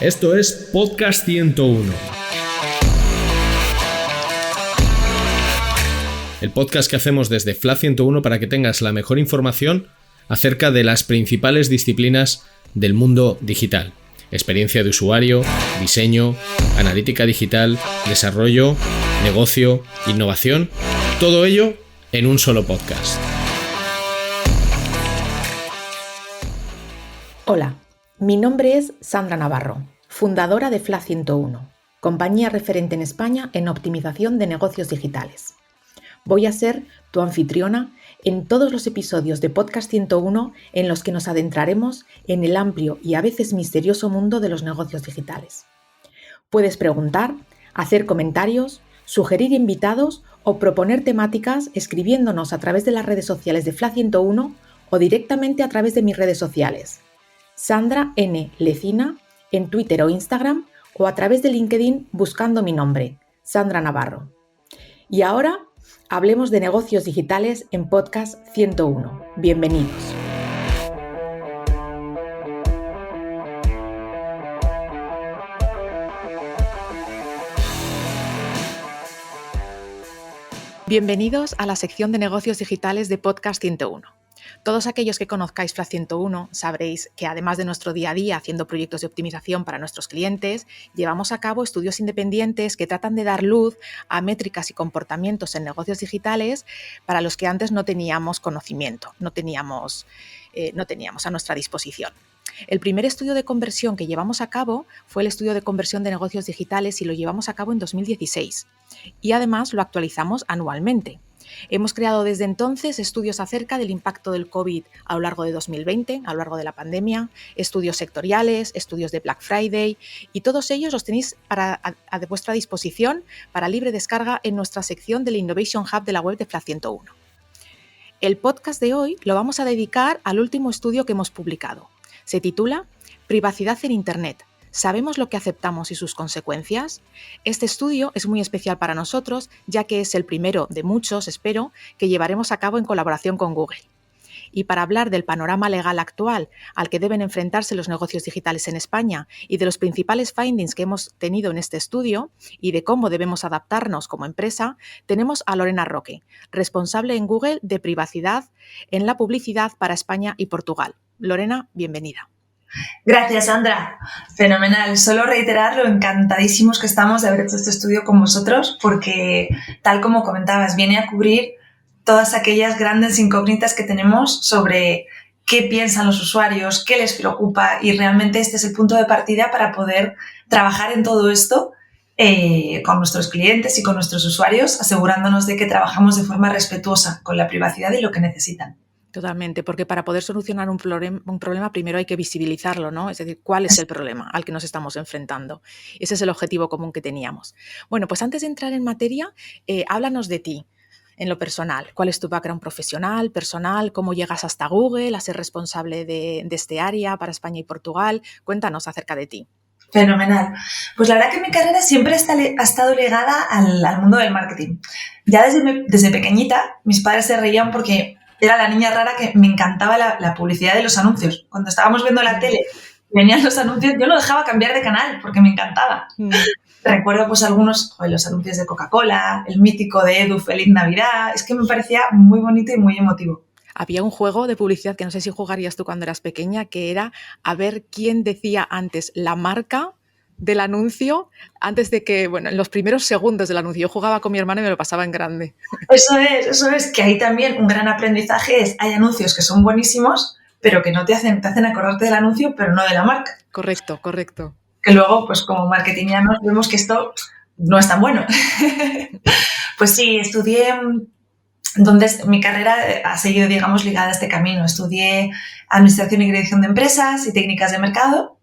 Esto es Podcast 101. El podcast que hacemos desde FLA 101 para que tengas la mejor información acerca de las principales disciplinas del mundo digital. Experiencia de usuario, diseño, analítica digital, desarrollo, negocio, innovación, todo ello en un solo podcast. Hola, mi nombre es Sandra Navarro, fundadora de FLA 101, compañía referente en España en optimización de negocios digitales. Voy a ser tu anfitriona en todos los episodios de Podcast 101 en los que nos adentraremos en el amplio y a veces misterioso mundo de los negocios digitales. Puedes preguntar, hacer comentarios, sugerir invitados o proponer temáticas escribiéndonos a través de las redes sociales de FLA 101 o directamente a través de mis redes sociales. Sandra N. Lecina en Twitter o Instagram o a través de LinkedIn buscando mi nombre, Sandra Navarro. Y ahora hablemos de negocios digitales en Podcast 101. Bienvenidos. Bienvenidos a la sección de negocios digitales de Podcast 101. Todos aquellos que conozcáis FLA 101 sabréis que además de nuestro día a día haciendo proyectos de optimización para nuestros clientes, llevamos a cabo estudios independientes que tratan de dar luz a métricas y comportamientos en negocios digitales para los que antes no teníamos conocimiento, no teníamos a nuestra disposición. El primer estudio de conversión que llevamos a cabo fue el estudio de conversión de negocios digitales y lo llevamos a cabo en 2016 y además lo actualizamos anualmente. Hemos creado desde entonces estudios acerca del impacto del COVID a lo largo de 2020, a lo largo de la pandemia, estudios sectoriales, estudios de Black Friday y todos ellos los tenéis a vuestra disposición para libre descarga en nuestra sección del Innovation Hub de la web de FLA 101. El podcast de hoy lo vamos a dedicar al último estudio que hemos publicado. Se titula Privacidad en Internet. ¿Sabemos lo que aceptamos y sus consecuencias? Este estudio es muy especial para nosotros, ya que es el primero de muchos, espero, que llevaremos a cabo en colaboración con Google. Y para hablar del panorama legal actual al que deben enfrentarse los negocios digitales en España y de los principales findings que hemos tenido en este estudio y de cómo debemos adaptarnos como empresa, tenemos a Lorena Roque, responsable en Google de privacidad en la publicidad para España y Portugal. Lorena, bienvenida. Gracias, Sandra. Fenomenal. Solo reiterar lo encantadísimos que estamos de haber hecho este estudio con vosotros porque, tal como comentabas, viene a cubrir todas aquellas grandes incógnitas que tenemos sobre qué piensan los usuarios, qué les preocupa y realmente este es el punto de partida para poder trabajar en todo esto con nuestros clientes y con nuestros usuarios, asegurándonos de que trabajamos de forma respetuosa con la privacidad y lo que necesitan. Totalmente, porque para poder solucionar un problema primero hay que visibilizarlo, ¿no? Es decir, ¿cuál es el problema al que nos estamos enfrentando? Ese es el objetivo común que teníamos. Bueno, pues antes de entrar en materia, háblanos de ti en lo personal. ¿Cuál es tu background profesional, personal? ¿Cómo llegas hasta Google a ser responsable de este área para España y Portugal? Cuéntanos acerca de ti. Fenomenal. Pues la verdad que mi carrera siempre ha estado ligada al mundo del marketing. Ya desde pequeñita mis padres se reían porque era la niña rara que me encantaba la publicidad de los anuncios. Cuando estábamos viendo la tele y venían los anuncios, yo no dejaba cambiar de canal porque me encantaba. Recuerdo pues algunos, los anuncios de Coca-Cola, el mítico de Edu, Feliz Navidad. Es que me parecía muy bonito y muy emotivo. Había un juego de publicidad que no sé si jugarías tú cuando eras pequeña, que era a ver quién decía antes la marca del anuncio antes de que, en los primeros segundos del anuncio. Yo jugaba con mi hermano y me lo pasaba en grande. Eso es, que ahí también un gran aprendizaje es, hay anuncios que son buenísimos, pero que no te hacen acordarte del anuncio, pero no de la marca. Correcto. Que luego, pues como marketingianos, vemos que esto no es tan bueno. Pues sí, estudié, entonces mi carrera ha seguido, digamos, ligada a este camino. Estudié Administración y Dirección de Empresas y Técnicas de Mercado.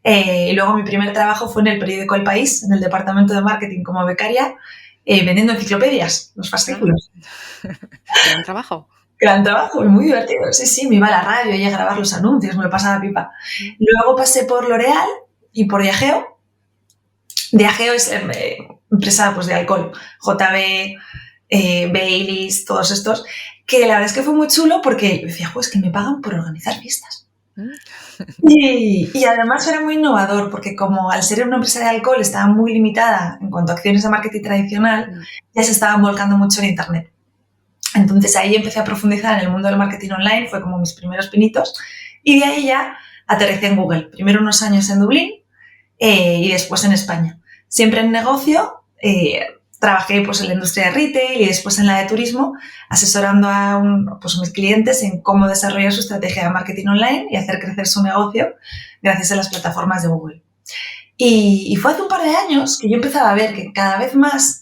Y luego mi primer trabajo fue en el periódico El País, en el departamento de marketing como becaria, vendiendo enciclopedias, los fascículos. Gran trabajo. Gran trabajo y muy divertido. Sí, me iba a la radio y a grabar los anuncios, me lo pasaba pipa. Luego pasé por L'Oréal y por Diageo. Diageo es empresa pues, de alcohol, JB, Baileys, todos estos, que la verdad es que fue muy chulo porque yo decía, pues que me pagan por organizar fiestas. Y además era muy innovador porque como al ser una empresa de alcohol estaba muy limitada en cuanto a acciones de marketing tradicional, ya se estaban volcando mucho en Internet. Entonces ahí empecé a profundizar en el mundo del marketing online, fue como mis primeros pinitos, y de ahí ya aterricé en Google. Primero unos años en Dublín y después en España. Siempre en negocio, trabajé pues, en la industria de retail y después en la de turismo, asesorando a mis clientes en cómo desarrollar su estrategia de marketing online y hacer crecer su negocio gracias a las plataformas de Google. Y fue hace un par de años que yo empezaba a ver que cada vez más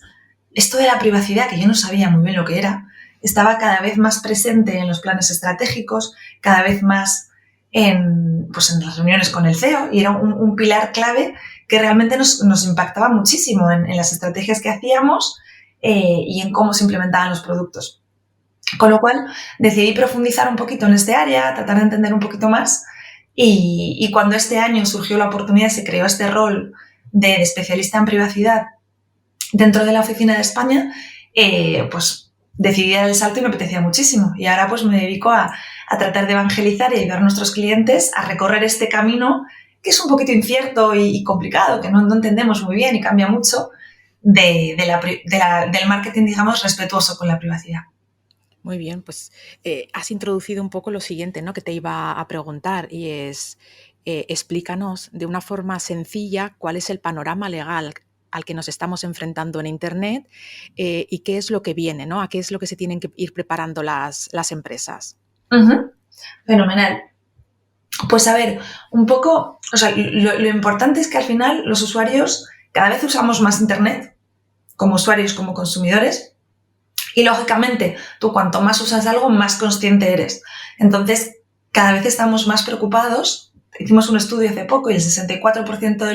esto de la privacidad, que yo no sabía muy bien lo que era, estaba cada vez más presente en los planes estratégicos, cada vez más en las reuniones con el CEO, y era un pilar clave que realmente nos impactaba muchísimo en las estrategias que hacíamos y en cómo se implementaban los productos. Con lo cual decidí profundizar un poquito en este área, tratar de entender un poquito más, y cuando este año surgió la oportunidad, se creó este rol de especialista en privacidad dentro de la oficina de España, decidí dar el salto y me apetecía muchísimo. Y ahora pues me dedico a tratar de evangelizar y ayudar a nuestros clientes a recorrer este camino que es un poquito incierto y complicado, que no entendemos muy bien y cambia mucho, del marketing, digamos, respetuoso con la privacidad. Muy bien, pues has introducido un poco lo siguiente, ¿no?, que te iba a preguntar, y es explícanos de una forma sencilla cuál es el panorama legal al que nos estamos enfrentando en Internet y qué es lo que viene, ¿no?, a qué es lo que se tienen que ir preparando las empresas. Uh-huh. Fenomenal. Pues a ver, un poco, lo importante es que al final los usuarios cada vez usamos más Internet, como usuarios, como consumidores, y lógicamente tú cuanto más usas algo, más consciente eres. Entonces, cada vez estamos más preocupados. Hicimos un estudio hace poco y el 64%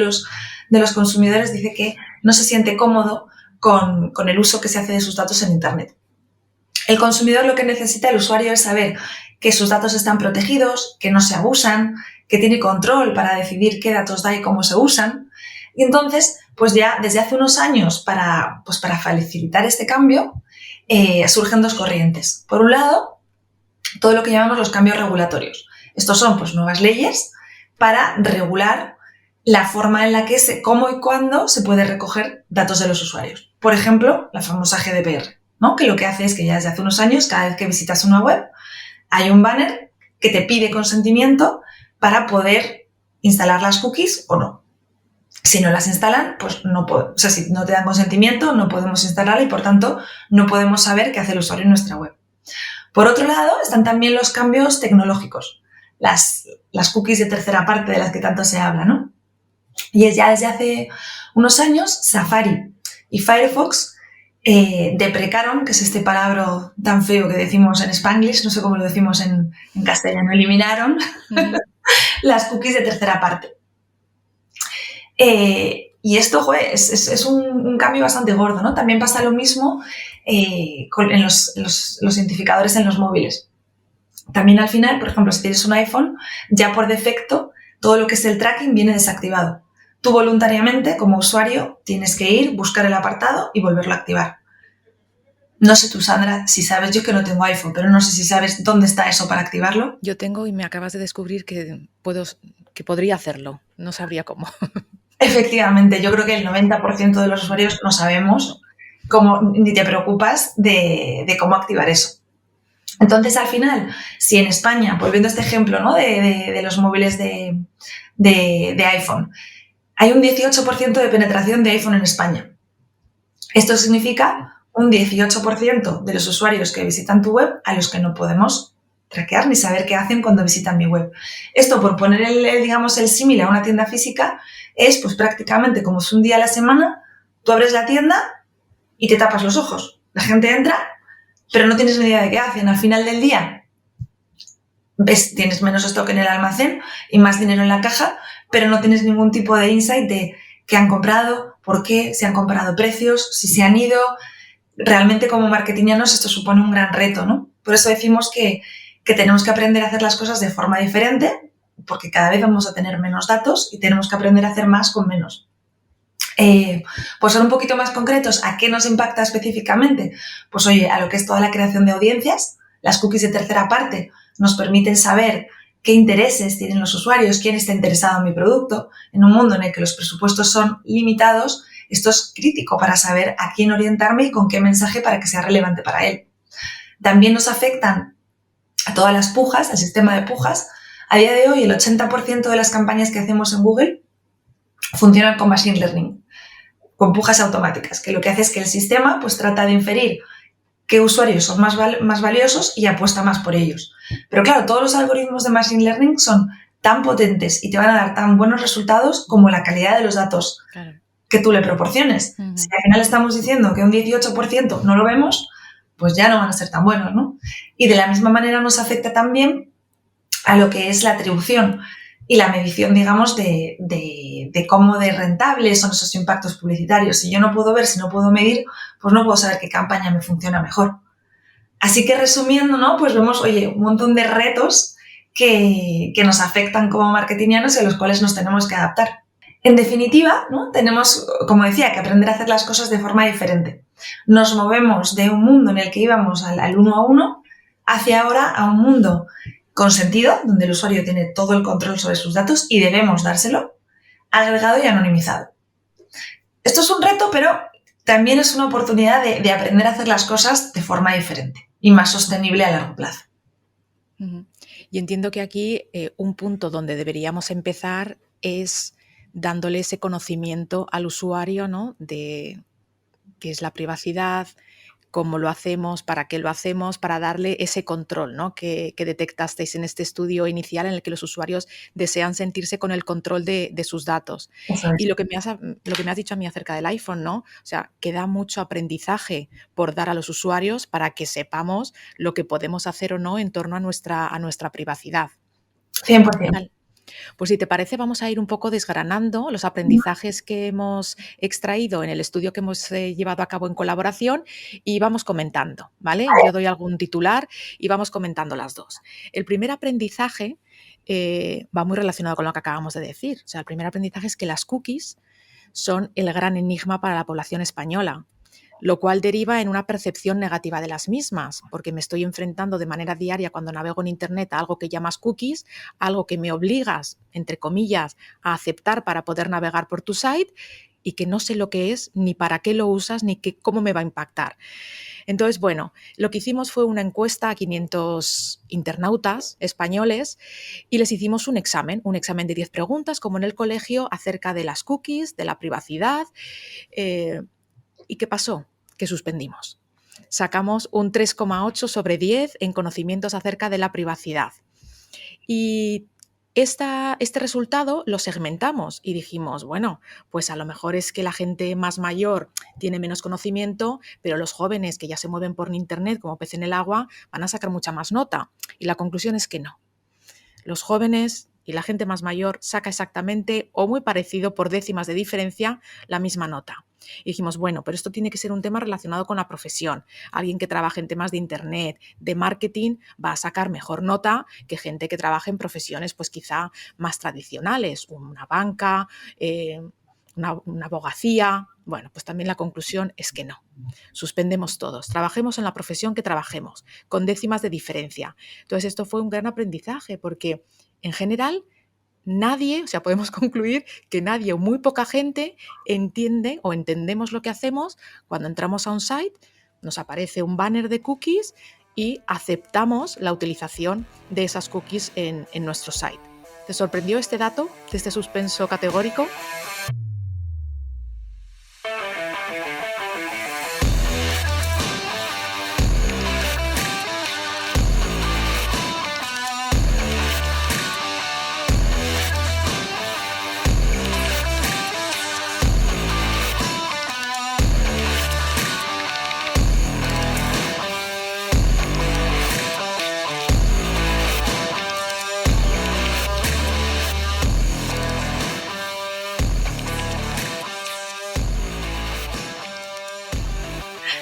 de los consumidores dice que no se siente cómodo con el uso que se hace de sus datos en Internet. El consumidor lo que necesita, el usuario, es saber que sus datos están protegidos, que no se abusan, que tiene control para decidir qué datos da y cómo se usan. Y entonces, pues ya desde hace unos años, para facilitar este cambio, surgen dos corrientes. Por un lado, todo lo que llamamos los cambios regulatorios. Estos son pues nuevas leyes para regular la forma en la que cómo y cuándo se puede recoger datos de los usuarios. Por ejemplo, la famosa GDPR, ¿no?, que lo que hace es que ya desde hace unos años, cada vez que visitas una web, hay un banner que te pide consentimiento para poder instalar las cookies o no. Si no las instalan, pues si no te dan consentimiento, no podemos instalarla y, por tanto, no podemos saber qué hace el usuario en nuestra web. Por otro lado, están también los cambios tecnológicos, las cookies de tercera parte de las que tanto se habla, ¿no? Y es ya desde hace unos años, Safari y Firefox deprecaron, que es este palabra tan feo que decimos en Spanglish, no sé cómo lo decimos en castellano, eliminaron las cookies de tercera parte. Y esto, es un cambio bastante gordo, ¿no? También pasa lo mismo en los identificadores en los móviles. También al final, por ejemplo, si tienes un iPhone, ya por defecto todo lo que es el tracking viene desactivado. Tú voluntariamente, como usuario, tienes que ir, buscar el apartado y volverlo a activar. No sé tú, Sandra, si sabes, yo que no tengo iPhone, pero no sé si sabes dónde está eso para activarlo. Yo tengo y me acabas de descubrir que podría hacerlo. No sabría cómo. Efectivamente, yo creo que el 90% de los usuarios no sabemos cómo, ni te preocupas de cómo activar eso. Entonces, al final, si en España, volviendo a este ejemplo, ¿no?, de los móviles de iPhone, hay un 18% de penetración de iPhone en España. Esto significa un 18% de los usuarios que visitan tu web a los que no podemos traquear ni saber qué hacen cuando visitan mi web. Esto, por poner el símil a una tienda física, es pues prácticamente como si un día a la semana tú abres la tienda y te tapas los ojos. La gente entra, pero no tienes ni idea de qué hacen. Al final del día tienes menos stock en el almacén y más dinero en la caja, pero no tienes ningún tipo de insight de qué han comprado, por qué, si han comparado precios, si se han ido. Realmente, como marketingianos, esto supone un gran reto, ¿no? Por eso decimos que tenemos que aprender a hacer las cosas de forma diferente, porque cada vez vamos a tener menos datos y tenemos que aprender a hacer más con menos. Pues ser un poquito más concretos, ¿a qué nos impacta específicamente? Pues oye, a lo que es toda la creación de audiencias. Las cookies de tercera parte nos permiten saber qué intereses tienen los usuarios, quién está interesado en mi producto. En un mundo en el que los presupuestos son limitados, esto es crítico para saber a quién orientarme y con qué mensaje para que sea relevante para él. También nos afectan a todas las pujas, al sistema de pujas. A día de hoy, el 80% de las campañas que hacemos en Google funcionan con Machine Learning, con pujas automáticas, que lo que hace es que el sistema pues trata de inferir qué usuarios son más valiosos y apuesta más por ellos. Pero claro, todos los algoritmos de Machine Learning son tan potentes y te van a dar tan buenos resultados como la calidad de los datos que tú le proporciones. Uh-huh. Si al final estamos diciendo que un 18% no lo vemos, pues ya no van a ser tan buenos, ¿no? Y de la misma manera nos afecta también a lo que es la atribución y la medición, digamos, de cómo de rentables son esos impactos publicitarios. Si yo no puedo ver, si no puedo medir, pues no puedo saber qué campaña me funciona mejor. Así que resumiendo, ¿no? Pues vemos, oye, un montón de retos que nos afectan como marketingianos y a los cuales nos tenemos que adaptar. En definitiva, ¿no? Tenemos, como decía, que aprender a hacer las cosas de forma diferente. Nos movemos de un mundo en el que íbamos al 1 a 1 hacia ahora a un mundo con sentido, donde el usuario tiene todo el control sobre sus datos y debemos dárselo, agregado y anonimizado. Esto es un reto, pero también es una oportunidad de aprender a hacer las cosas de forma diferente y más sostenible a largo plazo. Uh-huh. Y entiendo que aquí un punto donde deberíamos empezar es dándole ese conocimiento al usuario, ¿no? De qué es la privacidad, cómo lo hacemos, para qué lo hacemos, para darle ese control, ¿no? que detectasteis en este estudio inicial en el que los usuarios desean sentirse con el control de sus datos. Y lo que me has dicho a mí acerca del iPhone, ¿no? O sea, que da mucho aprendizaje por dar a los usuarios para que sepamos lo que podemos hacer o no en torno a nuestra privacidad. 100%. Vale. Pues si te parece, vamos a ir un poco desgranando los aprendizajes que hemos extraído en el estudio que hemos llevado a cabo en colaboración y vamos comentando, ¿vale? Yo doy algún titular y vamos comentando las dos. El primer aprendizaje va muy relacionado con lo que acabamos de decir. O sea, el primer aprendizaje es que las cookies son el gran enigma para la población española, lo cual deriva en una percepción negativa de las mismas, porque me estoy enfrentando de manera diaria cuando navego en Internet a algo que llamas cookies, algo que me obligas, entre comillas, a aceptar para poder navegar por tu site y que no sé lo que es, ni para qué lo usas, ni cómo me va a impactar. Entonces, bueno, lo que hicimos fue una encuesta a 500 internautas españoles y les hicimos un examen de 10 preguntas, como en el colegio, acerca de las cookies, de la privacidad. ¿Y qué pasó? Que suspendimos. Sacamos un 3,8 sobre 10 en conocimientos acerca de la privacidad. Y este resultado lo segmentamos y dijimos, bueno, pues a lo mejor es que la gente más mayor tiene menos conocimiento, pero los jóvenes que ya se mueven por Internet como pez en el agua van a sacar mucha más nota. Y la conclusión es que no. Los jóvenes y la gente más mayor saca exactamente o muy parecido por décimas de diferencia la misma nota. Y dijimos, bueno, pero esto tiene que ser un tema relacionado con la profesión. Alguien que trabaje en temas de Internet, de marketing, va a sacar mejor nota que gente que trabaje en profesiones pues quizá más tradicionales, una banca, una abogacía. Bueno, pues también la conclusión es que no. Suspendemos todos. Trabajemos en la profesión que trabajemos, con décimas de diferencia. Entonces esto fue un gran aprendizaje porque en general nadie, o sea, podemos concluir que nadie o muy poca gente entiende o entendemos lo que hacemos cuando entramos a un site, nos aparece un banner de cookies y aceptamos la utilización de esas cookies en nuestro site. ¿Te sorprendió este dato de este suspenso categórico?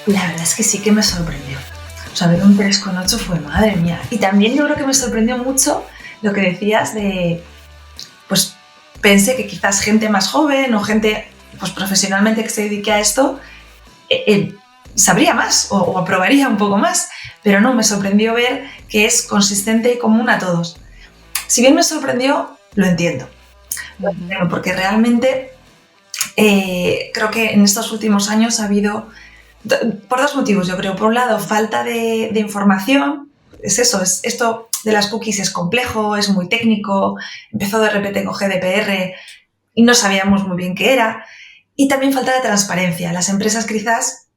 La verdad es que sí que me sorprendió. O sea, ver un 3,8 fue madre mía. Y también yo creo que me sorprendió mucho lo que decías de, pues pensé que quizás gente más joven o gente pues profesionalmente que se dedique a esto sabría más o aprobaría un poco más. Pero no, me sorprendió ver que es consistente y común a todos. Si bien me sorprendió, lo entiendo. Porque realmente creo que en estos últimos años ha habido, por dos motivos, yo creo. Por un lado, falta de información. Esto de las cookies es complejo, es muy técnico. Empezó de repente con GDPR y no sabíamos muy bien qué era. Y también falta de transparencia. Las empresas quizás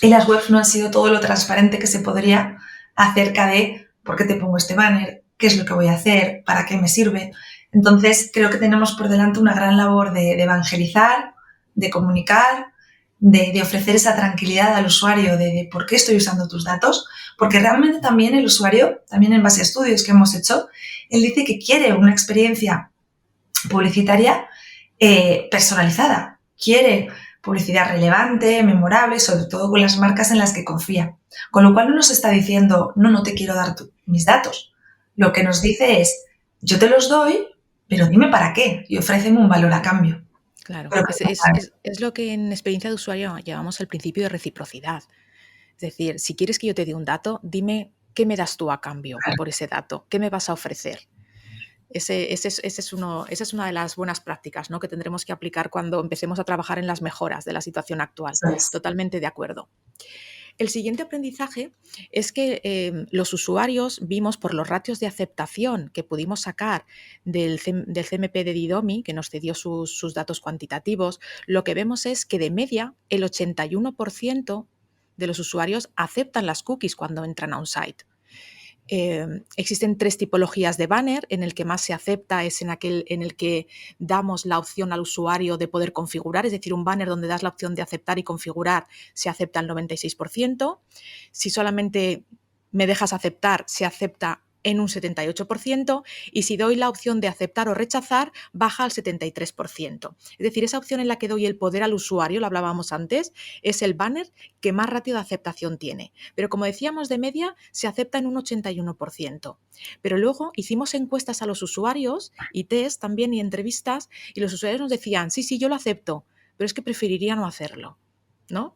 y las webs no han sido todo lo transparente que se podría acerca de por qué te pongo este banner, qué es lo que voy a hacer, para qué me sirve. Entonces, creo que tenemos por delante una gran labor de evangelizar, de comunicar, de ofrecer esa tranquilidad al usuario de por qué estoy usando tus datos, porque realmente también el usuario, también en base a estudios que hemos hecho, él dice que quiere una experiencia publicitaria personalizada, quiere publicidad relevante, memorable, sobre todo con las marcas en las que confía. Con lo cual no nos está diciendo, no te quiero dar mis datos. Lo que nos dice es, yo te los doy, pero dime para qué y ofréceme un valor a cambio. Claro, es lo que en experiencia de usuario llamamos el principio de reciprocidad. Es decir, si quieres que yo te dé un dato, dime qué me das tú a cambio por ese dato, qué me vas a ofrecer. Esa es una de las buenas prácticas, ¿no?, que tendremos que aplicar cuando empecemos a trabajar en las mejoras de la situación actual. Totalmente de acuerdo. El siguiente aprendizaje es que los usuarios vimos por los ratios de aceptación que pudimos sacar del CMP de Didomi, que nos cedió sus datos cuantitativos, lo que vemos es que de media el 81% de los usuarios aceptan las cookies cuando entran a un site. Existen 3 tipologías de banner. En el que más se acepta es en el que damos la opción al usuario de poder configurar, es decir, un banner donde das la opción de aceptar y configurar, se acepta el 96%. Si solamente me dejas aceptar, se acepta en un 78%, y si doy la opción de aceptar o rechazar, baja al 73%. Es decir, esa opción en la que doy el poder al usuario, lo hablábamos antes, es el banner que más ratio de aceptación tiene. Pero como decíamos, de media se acepta en un 81%. Pero luego hicimos encuestas a los usuarios y test también y entrevistas, y los usuarios nos decían, sí, yo lo acepto, pero es que preferiría no hacerlo, ¿no?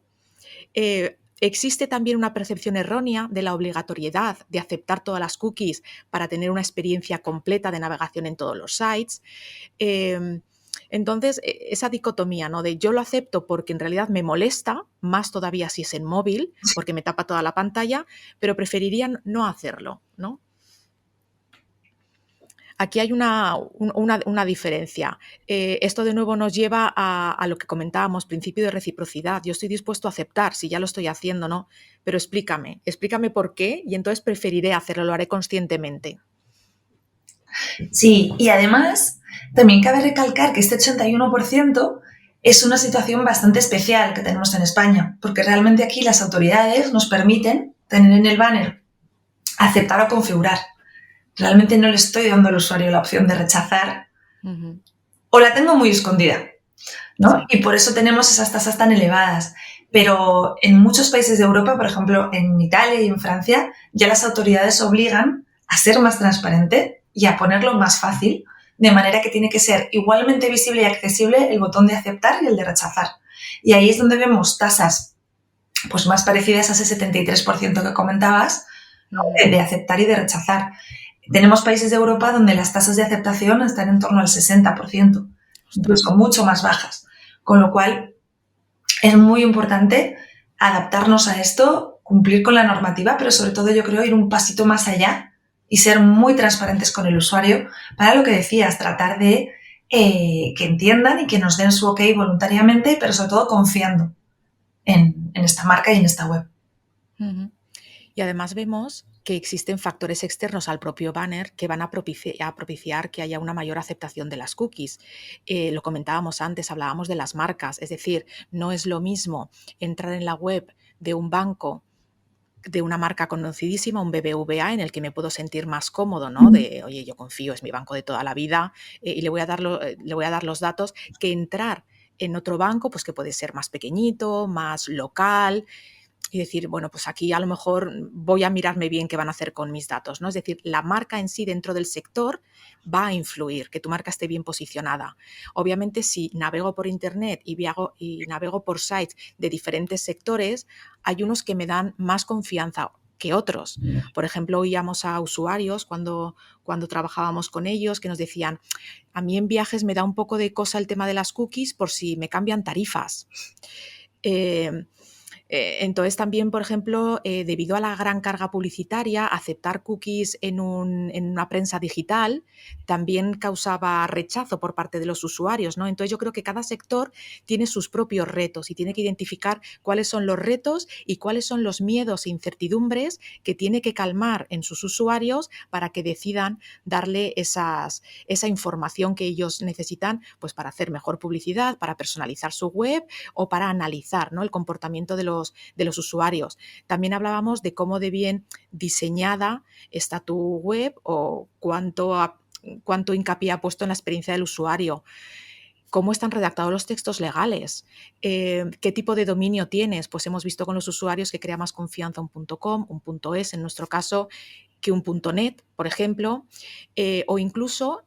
Existe también una percepción errónea de la obligatoriedad de aceptar todas las cookies para tener una experiencia completa de navegación en todos los sites. Entonces, esa dicotomía, ¿no?, de yo lo acepto porque en realidad me molesta, más todavía si es en móvil, porque me tapa toda la pantalla, pero preferiría no hacerlo, ¿no? Aquí hay una diferencia. Esto de nuevo nos lleva a lo que comentábamos, principio de reciprocidad. Yo estoy dispuesto a aceptar si ya lo estoy haciendo, ¿no? Pero explícame por qué, y entonces preferiré hacerlo, lo haré conscientemente. Sí, y además también cabe recalcar que este 81% es una situación bastante especial que tenemos en España, porque realmente aquí las autoridades nos permiten tener en el banner aceptar o configurar. Realmente no le estoy dando al usuario la opción de rechazar, o la tengo muy escondida, ¿no? Sí. Y por eso tenemos esas tasas tan elevadas. Pero en muchos países de Europa, por ejemplo, en Italia y en Francia, ya las autoridades obligan a ser más transparente y a ponerlo más fácil, de manera que tiene que ser igualmente visible y accesible el botón de aceptar y el de rechazar. Y ahí es donde vemos tasas pues más parecidas a ese 73% que comentabas, ¿no?, de aceptar y de rechazar. Tenemos países de Europa donde las tasas de aceptación están en torno al 60%, incluso mucho más bajas. Con lo cual, es muy importante adaptarnos a esto, cumplir con la normativa, pero sobre todo yo creo ir un pasito más allá y ser muy transparentes con el usuario para lo que decías, tratar de que entiendan y que nos den su ok voluntariamente, pero sobre todo confiando en esta marca y en esta web. Y además vemos que existen factores externos al propio banner que van a propiciar que haya una mayor aceptación de las cookies. Lo comentábamos antes, hablábamos de las marcas, es decir, no es lo mismo entrar en la web de un banco, de una marca conocidísima, un BBVA, en el que me puedo sentir más cómodo, ¿no? De, oye, yo confío, es mi banco de toda la vida, y le voy a dar los datos, que entrar en otro banco, pues que puede ser más pequeñito, más local, y decir, bueno, pues aquí a lo mejor voy a mirarme bien qué van a hacer con mis datos, ¿no? Es decir, la marca en sí dentro del sector va a influir, que tu marca esté bien posicionada. Obviamente, si navego por internet y navego por sites de diferentes sectores, hay unos que me dan más confianza que otros. Por ejemplo, oíamos a usuarios cuando trabajábamos con ellos que nos decían: a mí en viajes me da un poco de cosa el tema de las cookies por si me cambian tarifas. Entonces también, por ejemplo, debido a la gran carga publicitaria, aceptar cookies en una prensa digital también causaba rechazo por parte de los usuarios, ¿no? Entonces yo creo que cada sector tiene sus propios retos y tiene que identificar cuáles son los retos y cuáles son los miedos e incertidumbres que tiene que calmar en sus usuarios para que decidan darle esa información que ellos necesitan, pues para hacer mejor publicidad, para personalizar su web o para analizar, ¿no?, el comportamiento de los usuarios. También hablábamos de cómo de bien diseñada está tu web o cuánto hincapié ha puesto en la experiencia del usuario. ¿Cómo están redactados los textos legales? ¿Qué tipo de dominio tienes? Pues hemos visto con los usuarios que crea más confianza un .com, un .es en nuestro caso, que un .net, por ejemplo, o incluso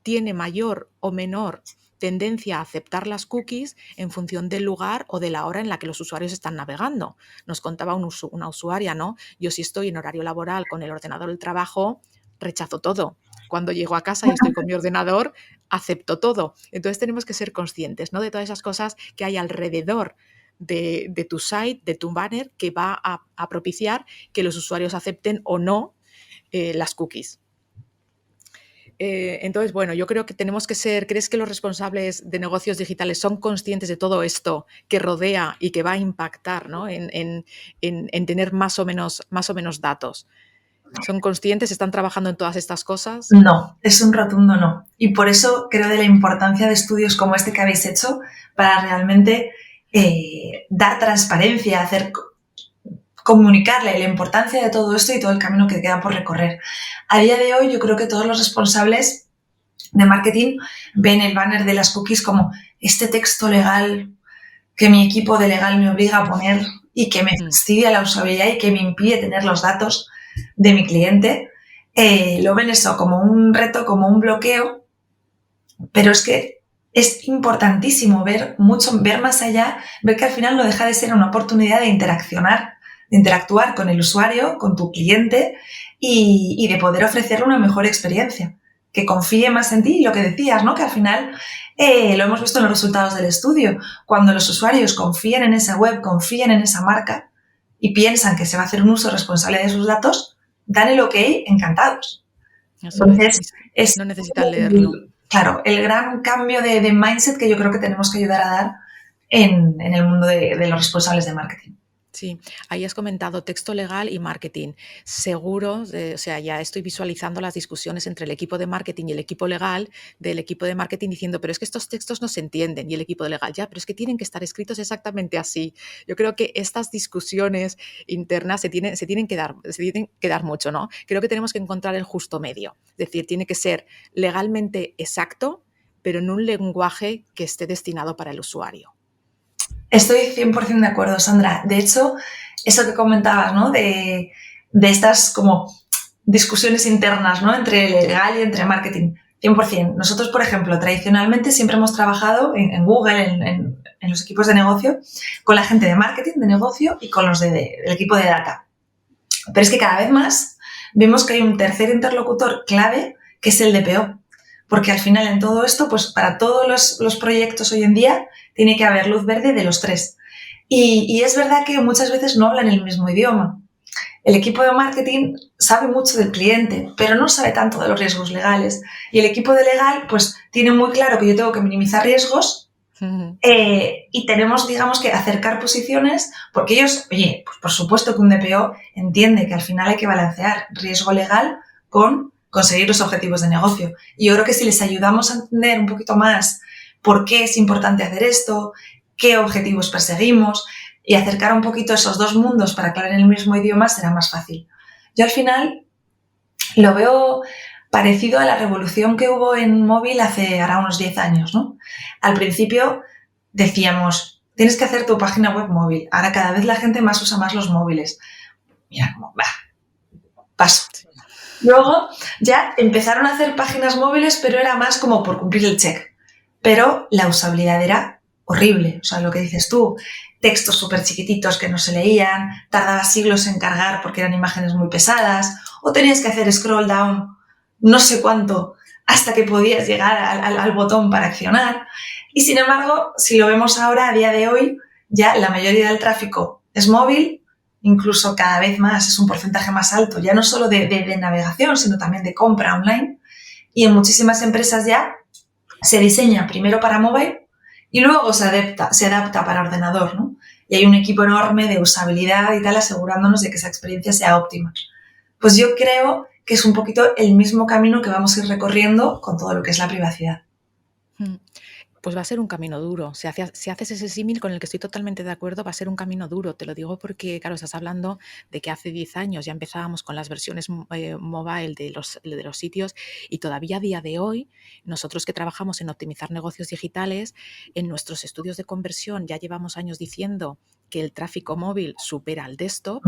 tiene mayor o menor tendencia a aceptar las cookies en función del lugar o de la hora en la que los usuarios están navegando. Nos contaba una usuaria, ¿no? Yo, si estoy en horario laboral con el ordenador del trabajo, rechazo todo. Cuando llego a casa y estoy con mi ordenador, acepto todo. Entonces tenemos que ser conscientes, ¿no?, de todas esas cosas que hay alrededor de tu site, de tu banner, que va a propiciar que los usuarios acepten o no las cookies. Entonces, bueno, yo creo que tenemos que ser... ¿Crees que los responsables de negocios digitales son conscientes de todo esto que rodea y que va a impactar, ¿no?, en tener más o menos datos? ¿Son conscientes? ¿Están trabajando en todas estas cosas? No, es un rotundo no. Y por eso creo de la importancia de estudios como este que habéis hecho para realmente dar transparencia, comunicarle la importancia de todo esto y todo el camino que queda por recorrer. A día de hoy yo creo que todos los responsables de marketing ven el banner de las cookies como este texto legal que mi equipo de legal me obliga a poner y que me fastidia la usabilidad y que me impide tener los datos de mi cliente. Lo ven eso como un reto, como un bloqueo, pero es que es importantísimo ver más allá, ver que al final no deja de ser una oportunidad de interactuar con el usuario, con tu cliente y de poder ofrecerle una mejor experiencia, que confíe más en ti. Y lo que decías, ¿no?, que al final lo hemos visto en los resultados del estudio, cuando los usuarios confían en esa web, confían en esa marca y piensan que se va a hacer un uso responsable de sus datos, dan el ok encantados. Entonces, no necesitan leerlo. Claro, el gran cambio de mindset que yo creo que tenemos que ayudar a dar en el mundo de los responsables de marketing. Sí, ahí has comentado texto legal y marketing. Seguro, o sea, ya estoy visualizando las discusiones entre el equipo de marketing y el equipo legal, del equipo de marketing diciendo: pero es que estos textos no se entienden, y el equipo de legal: ya, pero es que tienen que estar escritos exactamente así. Yo creo que estas discusiones internas se tienen que dar mucho, ¿no? Creo que tenemos que encontrar el justo medio. Es decir, tiene que ser legalmente exacto, pero en un lenguaje que esté destinado para el usuario. Estoy 100% de acuerdo, Sandra. De hecho, eso que comentabas, ¿no?, de estas como discusiones internas, ¿no?, entre legal y entre marketing, 100%. Nosotros, por ejemplo, tradicionalmente siempre hemos trabajado en Google, en los equipos de negocio, con la gente de marketing, de negocio y con los del equipo de data. Pero es que cada vez más vemos que hay un tercer interlocutor clave, que es el DPO. Porque al final en todo esto, pues para todos los proyectos hoy en día, tiene que haber luz verde de los tres. Y es verdad que muchas veces no hablan el mismo idioma. El equipo de marketing sabe mucho del cliente, pero no sabe tanto de los riesgos legales. Y el equipo de legal, pues tiene muy claro que yo tengo que minimizar riesgos y tenemos, digamos, que acercar posiciones, porque ellos, oye, pues por supuesto que un DPO entiende que al final hay que balancear riesgo legal con conseguir los objetivos de negocio. Y yo creo que si les ayudamos a entender un poquito más por qué es importante hacer esto, qué objetivos perseguimos y acercar un poquito esos dos mundos para que hablen el mismo idioma, será más fácil. Yo al final lo veo parecido a la revolución que hubo en móvil hace ahora unos 10 años, ¿no? Al principio decíamos, tienes que hacer tu página web móvil. Ahora cada vez la gente usa más los móviles. Mira, paso. Luego ya empezaron a hacer páginas móviles, pero era más como por cumplir el check. Pero la usabilidad era horrible. O sea, lo que dices tú, textos súper chiquititos que no se leían, tardaba siglos en cargar porque eran imágenes muy pesadas, o tenías que hacer scroll down no sé cuánto hasta que podías llegar al botón para accionar. Y sin embargo, si lo vemos ahora, a día de hoy, ya la mayoría del tráfico es móvil, incluso cada vez más es un porcentaje más alto, ya no solo de navegación, sino también de compra online. Y en muchísimas empresas ya se diseña primero para móvil y luego se adapta para ordenador, ¿no? Y hay un equipo enorme de usabilidad y tal asegurándonos de que esa experiencia sea óptima. Pues yo creo que es un poquito el mismo camino que vamos a ir recorriendo con todo lo que es la privacidad. Pues va a ser un camino duro. Si haces ese símil con el que estoy totalmente de acuerdo, va a ser un camino duro. Te lo digo porque, claro, estás hablando de que hace 10 años ya empezábamos con las versiones mobile de los sitios y todavía a día de hoy, nosotros que trabajamos en optimizar negocios digitales, en nuestros estudios de conversión ya llevamos años diciendo que el tráfico móvil supera al desktop,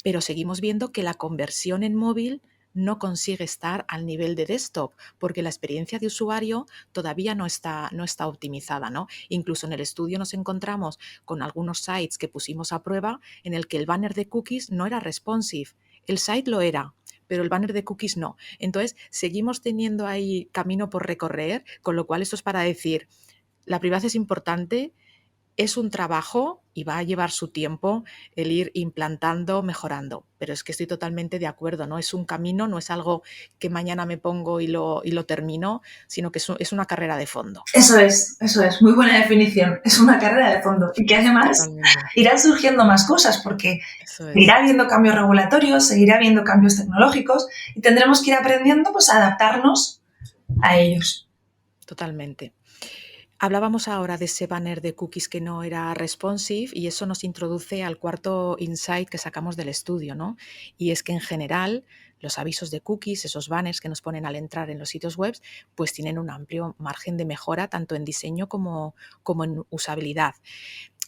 pero seguimos viendo que la conversión en móvil no consigue estar al nivel de desktop porque la experiencia de usuario todavía no está optimizada, ¿no? Incluso en el estudio nos encontramos con algunos sites que pusimos a prueba en el que el banner de cookies no era responsive. El site lo era, pero el banner de cookies no. Entonces, seguimos teniendo ahí camino por recorrer, con lo cual esto es para decir, la privacidad es importante, es un trabajo y va a llevar su tiempo el ir implantando, mejorando. Pero es que estoy totalmente de acuerdo, ¿no? Es un camino, no es algo que mañana me pongo y lo termino, sino que es una carrera de fondo. Eso es, muy buena definición. Es una carrera de fondo. Y que además irán surgiendo más cosas porque seguirá habiendo cambios regulatorios, seguirá habiendo cambios tecnológicos y tendremos que ir aprendiendo pues, a adaptarnos a ellos. Totalmente. Hablábamos ahora de ese banner de cookies que no era responsive y eso nos introduce al cuarto insight que sacamos del estudio, ¿no? Y es que en general los avisos de cookies, esos banners que nos ponen al entrar en los sitios web, pues tienen un amplio margen de mejora tanto en diseño como en usabilidad.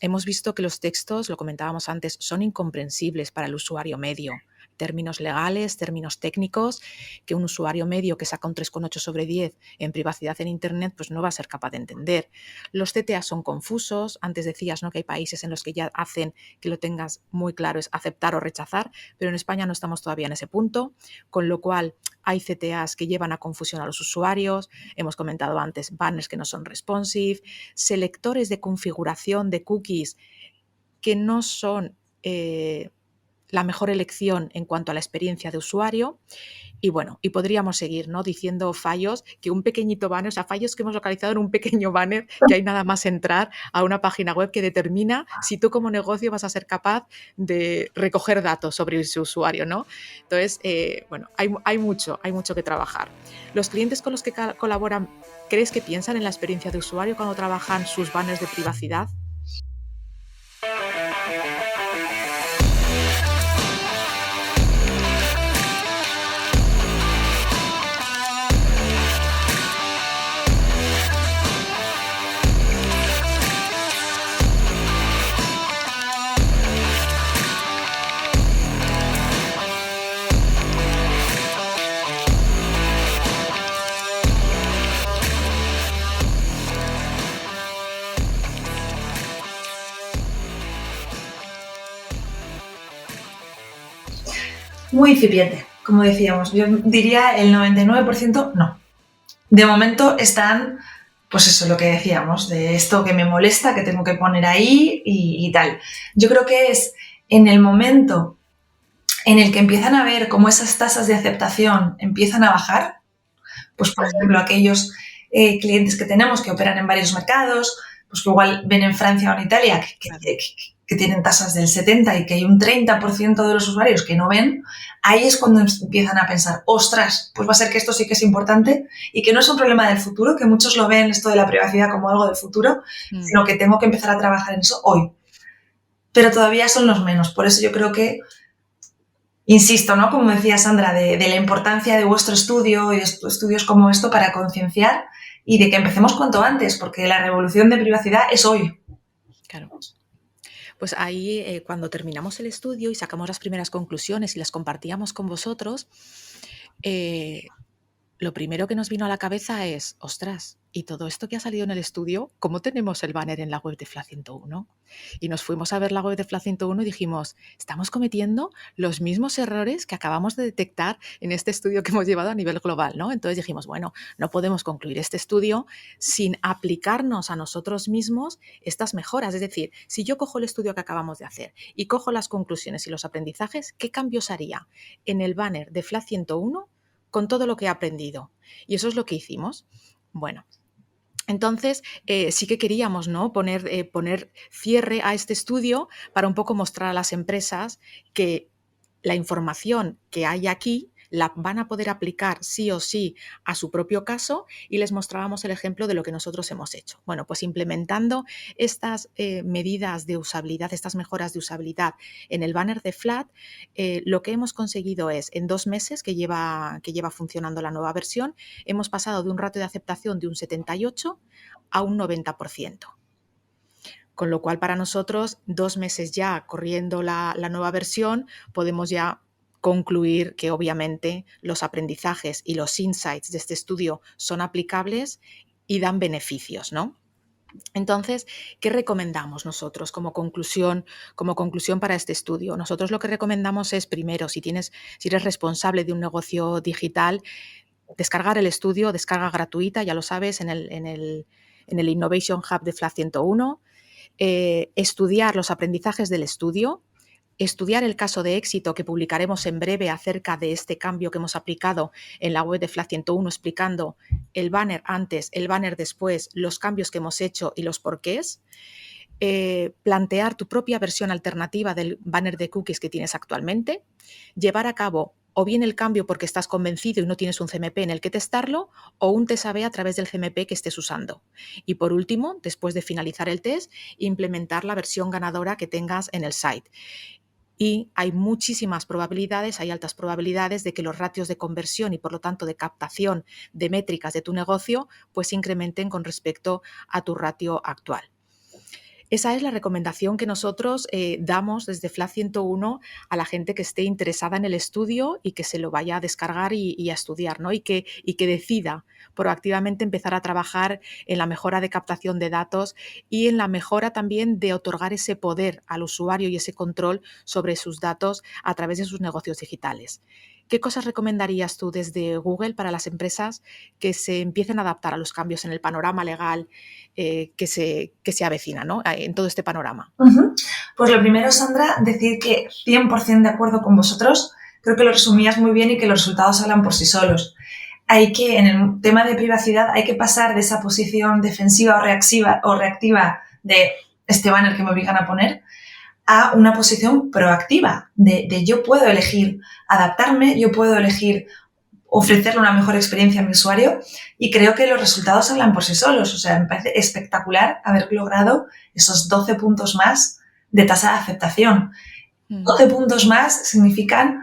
Hemos visto que los textos, lo comentábamos antes, son incomprensibles para el usuario medio. Términos legales, términos técnicos, que un usuario medio que saca un 3,8 sobre 10 en privacidad en Internet, pues no va a ser capaz de entender. Los CTA son confusos. Antes decías, ¿no?, que hay países en los que ya hacen que lo tengas muy claro, es aceptar o rechazar, pero en España no estamos todavía en ese punto, con lo cual hay CTAs que llevan a confusión a los usuarios. Hemos comentado antes banners que no son responsive, selectores de configuración de cookies que no son la mejor elección en cuanto a la experiencia de usuario. Y bueno, y podríamos seguir, ¿no?, diciendo fallos, que un pequeñito banner, o sea, fallos que hemos localizado en un pequeño banner, que hay nada más entrar a una página web que determina si tú como negocio vas a ser capaz de recoger datos sobre ese usuario, ¿no? Entonces, bueno, hay mucho que trabajar. Los clientes con los que colaboran, ¿crees que piensan en la experiencia de usuario cuando trabajan sus banners de privacidad? Muy incipiente, como decíamos. Yo diría el 99% no. De momento están, pues eso, lo que decíamos, de esto que me molesta, que tengo que poner ahí y tal. Yo creo que es en el momento en el que empiezan a ver cómo esas tasas de aceptación empiezan a bajar, pues por ejemplo aquellos clientes que tenemos que operan en varios mercados, pues que igual ven en Francia o en Italia que tienen tasas del 70 y que hay un 30% de los usuarios que no ven, ahí es cuando empiezan a pensar, ostras, pues va a ser que esto sí que es importante y que no es un problema del futuro, que muchos lo ven esto de la privacidad como algo del futuro, sino que tengo que empezar a trabajar en eso hoy. Pero todavía son los menos, por eso yo creo que, insisto, ¿no?, como decía Sandra, de la importancia de vuestro estudio y de estudios como esto para concienciar y de que empecemos cuanto antes, porque la revolución de privacidad es hoy. Claro. Pues ahí, cuando terminamos el estudio y sacamos las primeras conclusiones y las compartíamos con vosotros, lo primero que nos vino a la cabeza es, ostras, ¿y todo esto que ha salido en el estudio, cómo tenemos el banner en la web de FLA 101? Y nos fuimos a ver la web de FLA 101 y dijimos, estamos cometiendo los mismos errores que acabamos de detectar en este estudio que hemos llevado a nivel global, ¿no? Entonces dijimos, bueno, no podemos concluir este estudio sin aplicarnos a nosotros mismos estas mejoras. Es decir, si yo cojo el estudio que acabamos de hacer y cojo las conclusiones y los aprendizajes, ¿qué cambios haría en el banner de FLA 101 con todo lo que he aprendido? Y eso es lo que hicimos. Bueno, entonces, sí que queríamos, ¿no?, poner cierre a este estudio para un poco mostrar a las empresas que la información que hay aquí la van a poder aplicar sí o sí a su propio caso, y les mostrábamos el ejemplo de lo que nosotros hemos hecho. Bueno, pues implementando estas medidas de usabilidad, estas mejoras de usabilidad en el banner de FLAT, lo que hemos conseguido es, en 2 meses que lleva funcionando la nueva versión, hemos pasado de un ratio de aceptación de un 78 a un 90%. Con lo cual, para nosotros, 2 meses ya corriendo la nueva versión, podemos ya concluir que obviamente los aprendizajes y los insights de este estudio son aplicables y dan beneficios, ¿no? Entonces, ¿qué recomendamos nosotros como conclusión para este estudio? Nosotros lo que recomendamos es, primero, si eres responsable de un negocio digital, descargar el estudio, descarga gratuita, ya lo sabes, en el Innovation Hub de FLA 101, estudiar los aprendizajes del estudio, estudiar el caso de éxito que publicaremos en breve acerca de este cambio que hemos aplicado en la web de FLA 101, explicando el banner antes, el banner después, los cambios que hemos hecho y los porqués. Plantear tu propia versión alternativa del banner de cookies que tienes actualmente, llevar a cabo o bien el cambio porque estás convencido y no tienes un CMP en el que testarlo, o un test A/B a través del CMP que estés usando. Y por último, después de finalizar el test, implementar la versión ganadora que tengas en el site. Y hay muchísimas probabilidades, hay altas probabilidades de que los ratios de conversión y por lo tanto de captación de métricas de tu negocio pues incrementen con respecto a tu ratio actual. Esa es la recomendación que nosotros damos desde FLA 101 a la gente que esté interesada en el estudio y que se lo vaya a descargar y a estudiar, ¿no? Y que decida proactivamente empezar a trabajar en la mejora de captación de datos y en la mejora también de otorgar ese poder al usuario y ese control sobre sus datos a través de sus negocios digitales. ¿Qué cosas recomendarías tú desde Google para las empresas que se empiecen a adaptar a los cambios en el panorama legal que se avecina, ¿no?, en todo este panorama? Pues lo primero, Sandra, decir que 100% de acuerdo con vosotros. Creo que lo resumías muy bien y que los resultados hablan por sí solos. En el tema de privacidad, hay que pasar de esa posición defensiva o reactiva de este banner que me obligan a poner a una posición proactiva de yo puedo elegir adaptarme, yo puedo elegir ofrecerle una mejor experiencia a mi usuario, y creo que los resultados hablan por sí solos. O sea, me parece espectacular haber logrado esos 12 puntos más de tasa de aceptación. 12 puntos más significan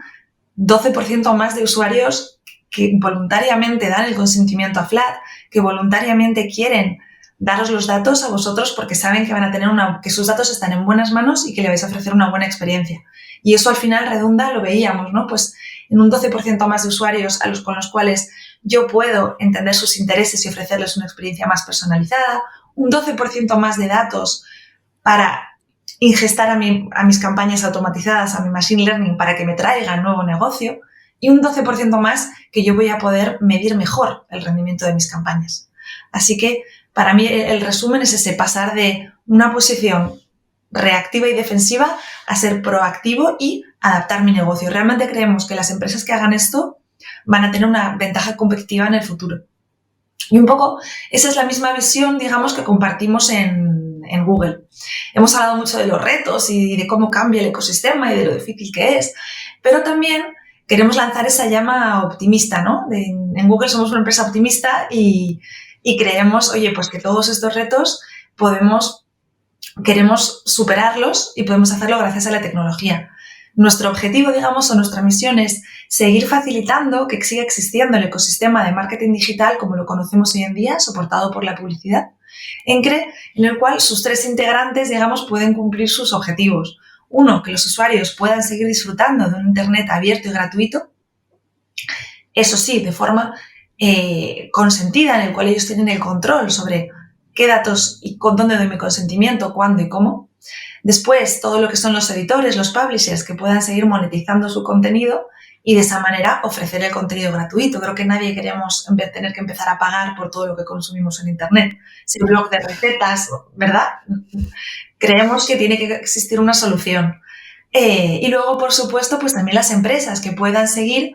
12% más de usuarios que voluntariamente dan el consentimiento a FLAT, que voluntariamente quieren daros los datos a vosotros porque saben que van a tener que sus datos están en buenas manos y que le vais a ofrecer una buena experiencia. Y eso al final redunda, lo veíamos, ¿no?, pues en un 12% más de usuarios con los cuales yo puedo entender sus intereses y ofrecerles una experiencia más personalizada, un 12% más de datos para ingestar a mis campañas automatizadas, a mi machine learning, para que me traigan nuevo negocio, y un 12% más que yo voy a poder medir mejor el rendimiento de mis campañas. Así que para mí el resumen es ese, pasar de una posición reactiva y defensiva a ser proactivo y adaptar mi negocio. Realmente creemos que las empresas que hagan esto van a tener una ventaja competitiva en el futuro. Y un poco esa es la misma visión, digamos, que compartimos en Google. Hemos hablado mucho de los retos y de cómo cambia el ecosistema y de lo difícil que es, pero también queremos lanzar esa llama optimista, ¿no? En Google somos una empresa optimista y creemos, oye, pues que todos estos retos queremos superarlos y podemos hacerlo gracias a la tecnología. Nuestro objetivo, digamos, o nuestra misión es seguir facilitando que siga existiendo el ecosistema de marketing digital como lo conocemos hoy en día, soportado por la publicidad, en el cual sus 3 integrantes, digamos, pueden cumplir sus objetivos. Uno, que los usuarios puedan seguir disfrutando de un Internet abierto y gratuito, eso sí, de forma consentida, en el cual ellos tienen el control sobre qué datos y con dónde doy mi consentimiento, cuándo y cómo. Después, todo lo que son los editores, los publishers, que puedan seguir monetizando su contenido y de esa manera ofrecer el contenido gratuito. Creo que nadie queremos tener que empezar a pagar por todo lo que consumimos en Internet. Si un blog de recetas, ¿verdad? Creemos que tiene que existir una solución. Y luego, por supuesto, pues también las empresas que puedan seguir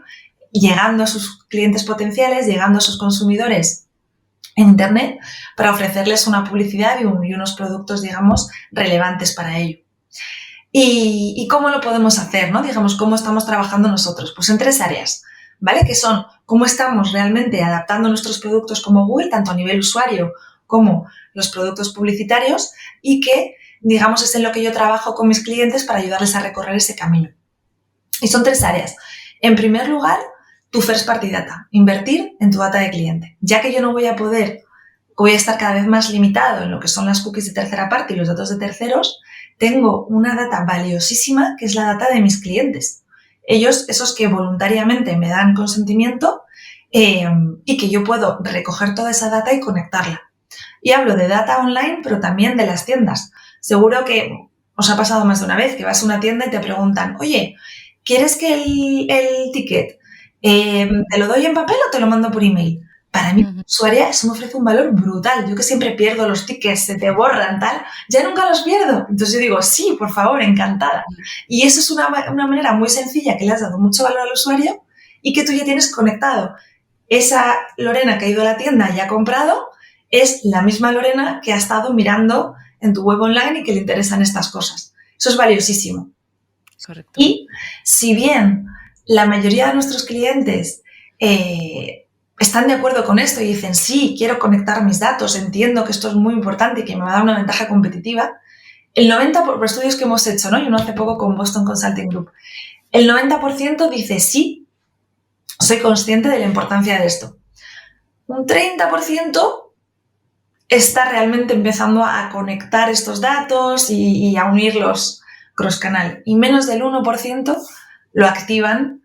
llegando a sus clientes potenciales, llegando a sus consumidores en Internet para ofrecerles una publicidad y unos productos, digamos, relevantes para ello. ¿Y cómo lo podemos hacer, ¿no? Digamos, ¿cómo estamos trabajando nosotros? Pues en 3 áreas, ¿vale? Que son cómo estamos realmente adaptando nuestros productos como Google, tanto a nivel usuario como los productos publicitarios, y que, digamos, es en lo que yo trabajo con mis clientes para ayudarles a recorrer ese camino. Y son 3 áreas. En primer lugar, tu first party data, invertir en tu data de cliente. Ya que yo no voy a estar cada vez más limitado en lo que son las cookies de tercera parte y los datos de terceros, tengo una data valiosísima que es la data de mis clientes. Ellos, esos que voluntariamente me dan consentimiento y que yo puedo recoger toda esa data y conectarla. Y hablo de data online, pero también de las tiendas. Seguro que os ha pasado más de una vez que vas a una tienda y te preguntan, oye, ¿quieres que el ticket te lo doy en papel o te lo mando por email? Para mí, usuaria, eso me ofrece un valor brutal. Yo que siempre pierdo los tickets, se te borran, tal, ya nunca los pierdo. Entonces yo digo, sí, por favor, encantada. Y eso es una manera muy sencilla que le has dado mucho valor al usuario y que tú ya tienes conectado. Esa Lorena que ha ido a la tienda y ha comprado es la misma Lorena que ha estado mirando en tu web online y que le interesan estas cosas. Eso es valiosísimo. Correcto. Y si bien la mayoría de nuestros clientes están de acuerdo con esto y dicen, sí, quiero conectar mis datos, entiendo que esto es muy importante y que me va a dar una ventaja competitiva, el 90% por estudios que hemos hecho, ¿no? Y uno hace poco con Boston Consulting Group, el 90% dice, sí, soy consciente de la importancia de esto. Un 30% está realmente empezando a conectar estos datos y a unirlos cross-canal. Y menos del 1% lo activan,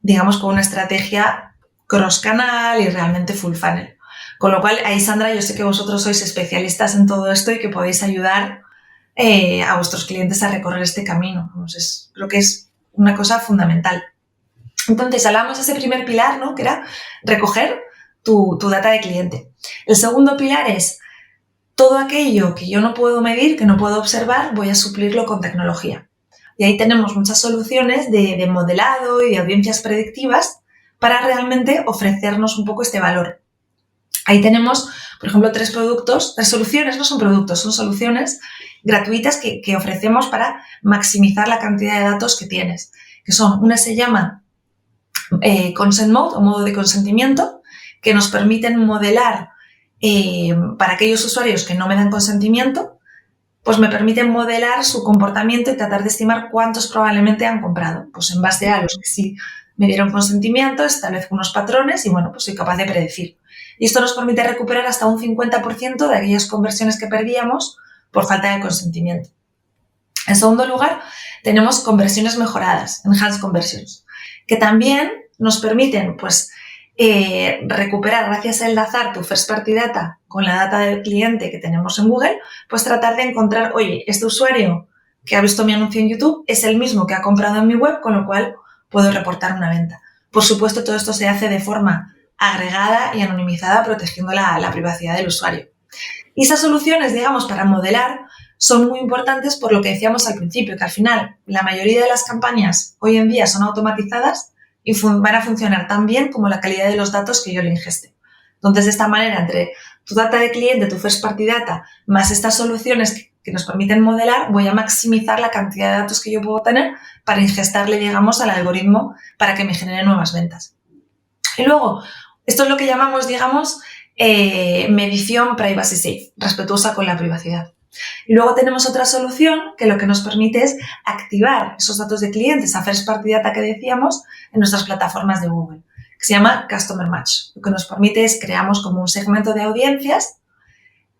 digamos, con una estrategia cross-canal y realmente full funnel. Con lo cual, ahí, Sandra, yo sé que vosotros sois especialistas en todo esto y que podéis ayudar a vuestros clientes a recorrer este camino. Creo que es una cosa fundamental. Entonces, hablamos de ese primer pilar, ¿no? Que era recoger tu data de cliente. El segundo pilar es todo aquello que yo no puedo medir, que no puedo observar, voy a suplirlo con tecnología. Y ahí tenemos muchas soluciones de modelado y de audiencias predictivas para realmente ofrecernos un poco este valor. Ahí tenemos, por ejemplo, 3 soluciones, no son productos, son soluciones gratuitas que ofrecemos para maximizar la cantidad de datos que tienes. Que son, una se llama Consent Mode o modo de consentimiento, que nos permiten modelar para aquellos usuarios que no me dan consentimiento, pues me permiten modelar su comportamiento y tratar de estimar cuántos probablemente han comprado. Pues en base a los que sí me dieron consentimiento, establezco unos patrones y, bueno, pues soy capaz de predecir. Y esto nos permite recuperar hasta un 50% de aquellas conversiones que perdíamos por falta de consentimiento. En segundo lugar, tenemos conversiones mejoradas, enhanced conversions, que también nos permiten, pues, recuperar, gracias a enlazar tu first party data con la data del cliente que tenemos en Google, pues tratar de encontrar, oye, este usuario que ha visto mi anuncio en YouTube es el mismo que ha comprado en mi web, con lo cual puedo reportar una venta. Por supuesto, todo esto se hace de forma agregada y anonimizada, protegiendo la privacidad del usuario. Y esas soluciones, digamos, para modelar, son muy importantes por lo que decíamos al principio, que al final la mayoría de las campañas hoy en día son automatizadas y van a funcionar tan bien como la calidad de los datos que yo le ingeste. Entonces, de esta manera, entre tu data de cliente, tu first party data, más estas soluciones que nos permiten modelar, voy a maximizar la cantidad de datos que yo puedo tener para ingestarle, digamos, al algoritmo para que me genere nuevas ventas. Y luego, esto es lo que llamamos, digamos, medición privacy safe, respetuosa con la privacidad. Y luego tenemos otra solución que lo que nos permite es activar esos datos de clientes, a first party data que decíamos, en nuestras plataformas de Google, que se llama Customer Match. Lo que nos permite es creamos como un segmento de audiencias,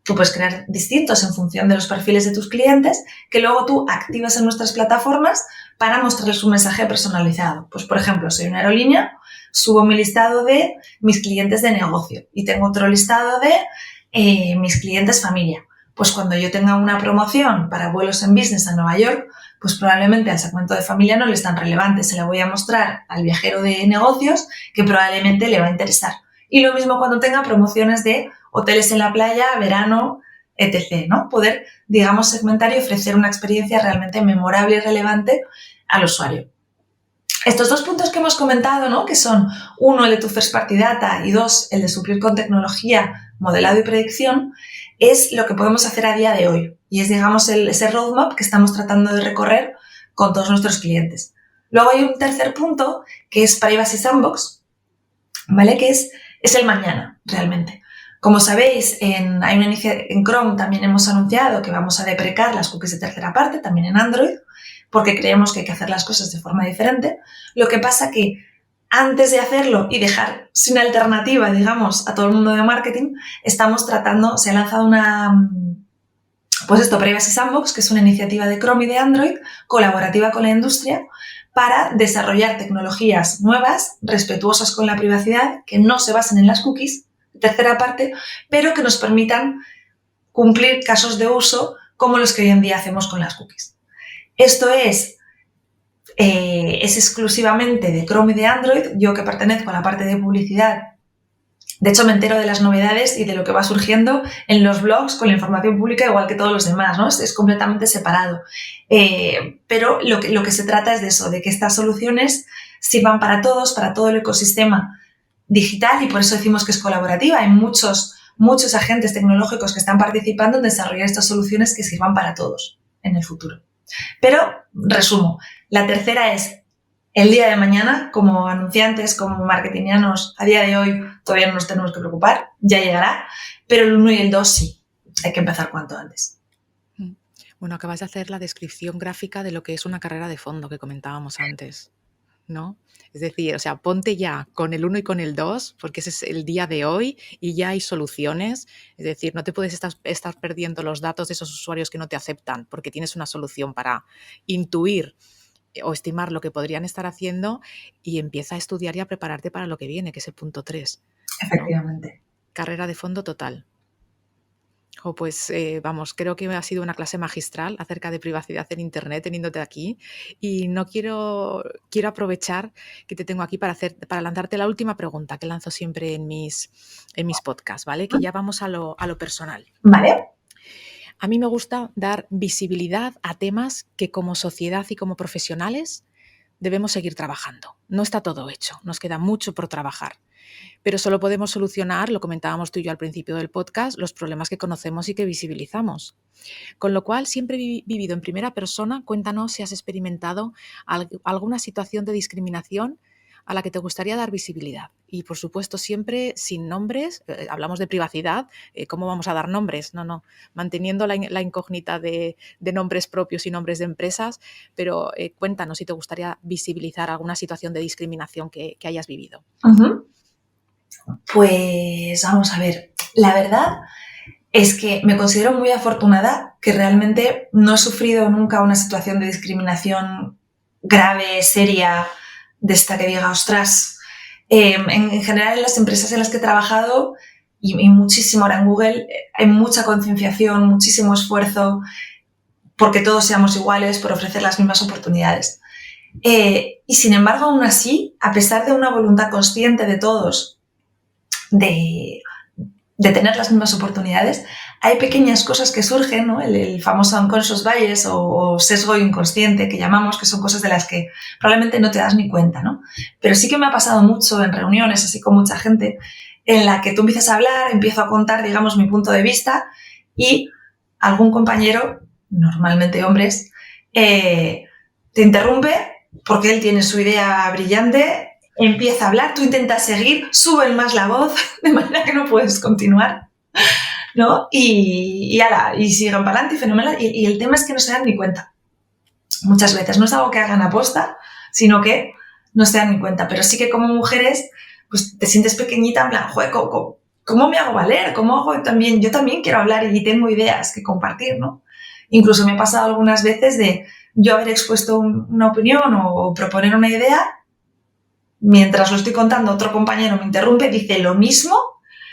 tú puedes crear distintos en función de los perfiles de tus clientes, que luego tú activas en nuestras plataformas para mostrarles un mensaje personalizado. Pues, por ejemplo, soy una aerolínea, subo mi listado de mis clientes de negocio y tengo otro listado de mis clientes familia. Pues cuando yo tenga una promoción para vuelos en business a Nueva York, pues probablemente al segmento de familia no le es tan relevante. Se la voy a mostrar al viajero de negocios que probablemente le va a interesar. Y lo mismo cuando tenga promociones de hoteles en la playa, verano, etc., ¿no? Poder, digamos, segmentar y ofrecer una experiencia realmente memorable y relevante al usuario. Estos 2 puntos que hemos comentado, ¿no? Que son 1, el de tu first party data y 2, el de suplir con tecnología, modelado y predicción, es lo que podemos hacer a día de hoy y es, digamos, ese roadmap que estamos tratando de recorrer con todos nuestros clientes. Luego hay un tercer punto que es Privacy Sandbox, ¿vale? Que es el mañana, realmente. Como sabéis, en Chrome también hemos anunciado que vamos a deprecar las cookies de tercera parte, también en Android, porque creemos que hay que hacer las cosas de forma diferente. Lo que pasa que antes de hacerlo y dejar sin alternativa, digamos, a todo el mundo de marketing, estamos tratando, se ha lanzado Privacy Sandbox, que es una iniciativa de Chrome y de Android, colaborativa con la industria, para desarrollar tecnologías nuevas, respetuosas con la privacidad, que no se basen en las cookies, de tercera parte, pero que nos permitan cumplir casos de uso como los que hoy en día hacemos con las cookies. Esto es exclusivamente de Chrome y de Android. Yo, que pertenezco a la parte de publicidad, de hecho me entero de las novedades y de lo que va surgiendo en los blogs con la información pública igual que todos los demás, ¿no? Es completamente separado. Pero lo que se trata es de eso, de que estas soluciones sirvan para todos, para todo el ecosistema digital, y por eso decimos que es colaborativa. Hay muchos agentes tecnológicos que están participando en desarrollar estas soluciones que sirvan para todos en el futuro. Pero, resumo, la tercera es el día de mañana. Como anunciantes, como marketingianos, a día de hoy todavía no nos tenemos que preocupar, ya llegará, pero el 1 y el 2 sí, hay que empezar cuanto antes. Bueno, acabas de hacer la descripción gráfica de lo que es una carrera de fondo que comentábamos antes, ¿no? Es decir, o sea, ponte ya con el 1 y con el 2, porque ese es el día de hoy y ya hay soluciones. Es decir, no te puedes estar perdiendo los datos de esos usuarios que no te aceptan, porque tienes una solución para intuir o estimar lo que podrían estar haciendo, y empieza a estudiar y a prepararte para lo que viene, que es el punto 3. Efectivamente. ¿No? Carrera de fondo total. Pues vamos, creo que ha sido una clase magistral acerca de privacidad en Internet teniéndote aquí, y quiero aprovechar que te tengo aquí para lanzarte la última pregunta que lanzo siempre en mis podcasts, ¿vale? Que ya vamos a lo personal. Vale. A mí me gusta dar visibilidad a temas que como sociedad y como profesionales debemos seguir trabajando. No está todo hecho, nos queda mucho por trabajar. Pero solo podemos solucionar, lo comentábamos tú y yo al principio del podcast, los problemas que conocemos y que visibilizamos. Con lo cual, siempre he vivido en primera persona. Cuéntanos si has experimentado alguna situación de discriminación a la que te gustaría dar visibilidad. Y, por supuesto, siempre sin nombres. Hablamos de privacidad. ¿Cómo vamos a dar nombres? No. Manteniendo la incógnita de nombres propios y nombres de empresas. Pero cuéntanos si te gustaría visibilizar alguna situación de discriminación que hayas vivido. Uh-huh. Pues vamos a ver. La verdad es que me considero muy afortunada, que realmente no he sufrido nunca una situación de discriminación grave, seria, de esta que diga, ostras. En general, en las empresas en las que he trabajado, y muchísimo ahora en Google, hay mucha concienciación, muchísimo esfuerzo porque todos seamos iguales, por ofrecer las mismas oportunidades. Y sin embargo, aún así, a pesar de una voluntad consciente de todos de tener las mismas oportunidades, hay pequeñas cosas que surgen, ¿no? El famoso unconscious bias o sesgo inconsciente que llamamos, que son cosas de las que probablemente no te das ni cuenta, ¿no? Pero sí que me ha pasado mucho en reuniones, así con mucha gente, en la que tú empiezas a hablar, empiezo a contar, digamos, mi punto de vista, y algún compañero, normalmente hombres, te interrumpe porque él tiene su idea brillante, empieza a hablar, tú intentas seguir, suben más la voz, de manera que no puedes continuar, ¿no? Y siguen para adelante, y fenomenal. Y el tema es que no se dan ni cuenta. Muchas veces no es algo que hagan aposta, sino que no se dan ni cuenta. Pero sí que como mujeres, pues te sientes pequeñita, en plan, joder, ¿cómo me hago valer? ¿Cómo hago también? Yo también quiero hablar y tengo ideas que compartir, ¿no? Incluso me ha pasado algunas veces de yo haber expuesto una opinión o proponer una idea, mientras lo estoy contando, otro compañero me interrumpe, dice lo mismo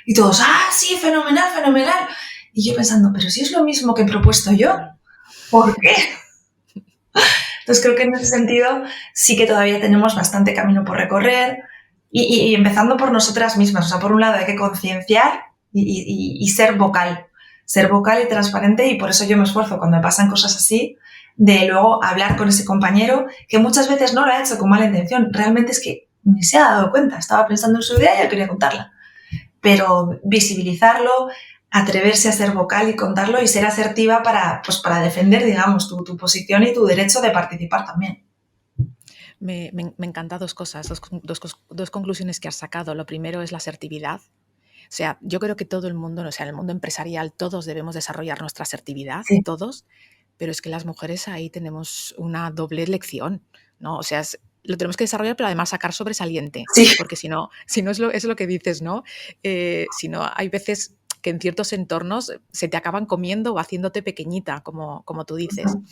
y todos, sí, fenomenal, fenomenal. Y yo pensando, pero si es lo mismo que he propuesto yo, ¿por qué? Entonces creo que en ese sentido sí que todavía tenemos bastante camino por recorrer y empezando por nosotras mismas. O sea, por un lado hay que concienciar y ser vocal y transparente, y por eso yo me esfuerzo cuando me pasan cosas así, de luego hablar con ese compañero que muchas veces no lo ha hecho con mala intención. Realmente es que ni se ha dado cuenta, estaba pensando en su idea y yo quería contarla. Pero visibilizarlo, atreverse a ser vocal y contarlo y ser asertiva para defender, digamos, tu posición y tu derecho de participar también. Me encantan dos cosas, dos conclusiones que has sacado. Lo primero es la asertividad. O sea, yo creo que todo el mundo, o sea, en el mundo empresarial todos debemos desarrollar nuestra asertividad, sí. Todos, pero es que las mujeres ahí tenemos una doble lección, ¿no? O sea, lo tenemos que desarrollar, pero además sacar sobresaliente, sí. Porque si no es lo que dices, ¿no? Si no, hay veces que en ciertos entornos se te acaban comiendo o haciéndote pequeñita, como tú dices. Uh-huh.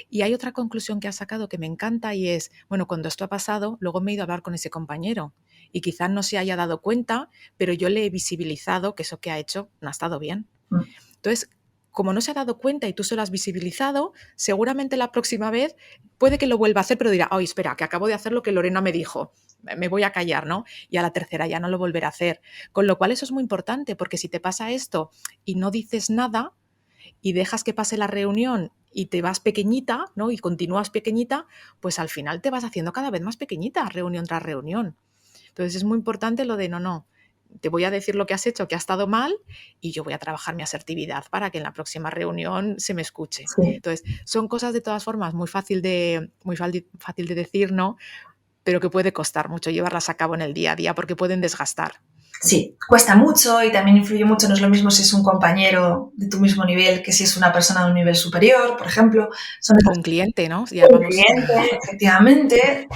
Y hay otra conclusión que has sacado que me encanta y es, bueno, cuando esto ha pasado, luego me he ido a hablar con ese compañero y quizás no se haya dado cuenta, pero yo le he visibilizado que eso que ha hecho no ha estado bien. Uh-huh. Entonces, como no se ha dado cuenta y tú se lo has visibilizado, seguramente la próxima vez puede que lo vuelva a hacer, pero dirá, ¡ay, espera, que acabo de hacer lo que Lorena me dijo! Me voy a callar, ¿no? Y a la tercera ya no lo volverá a hacer. Con lo cual eso es muy importante, porque si te pasa esto y no dices nada y dejas que pase la reunión y te vas pequeñita, ¿no? Y continúas pequeñita, pues al final te vas haciendo cada vez más pequeñita, reunión tras reunión. Entonces es muy importante lo de no, te voy a decir lo que has hecho, que ha estado mal, y yo voy a trabajar mi asertividad para que en la próxima reunión se me escuche. Sí. Entonces, son cosas de todas formas muy fácil de decir, ¿no? Pero que puede costar mucho llevarlas a cabo en el día a día porque pueden desgastar. Sí, cuesta mucho y también influye mucho. No es lo mismo si es un compañero de tu mismo nivel que si es una persona de un nivel superior, por ejemplo. Un cliente, ¿no? Cliente, efectivamente.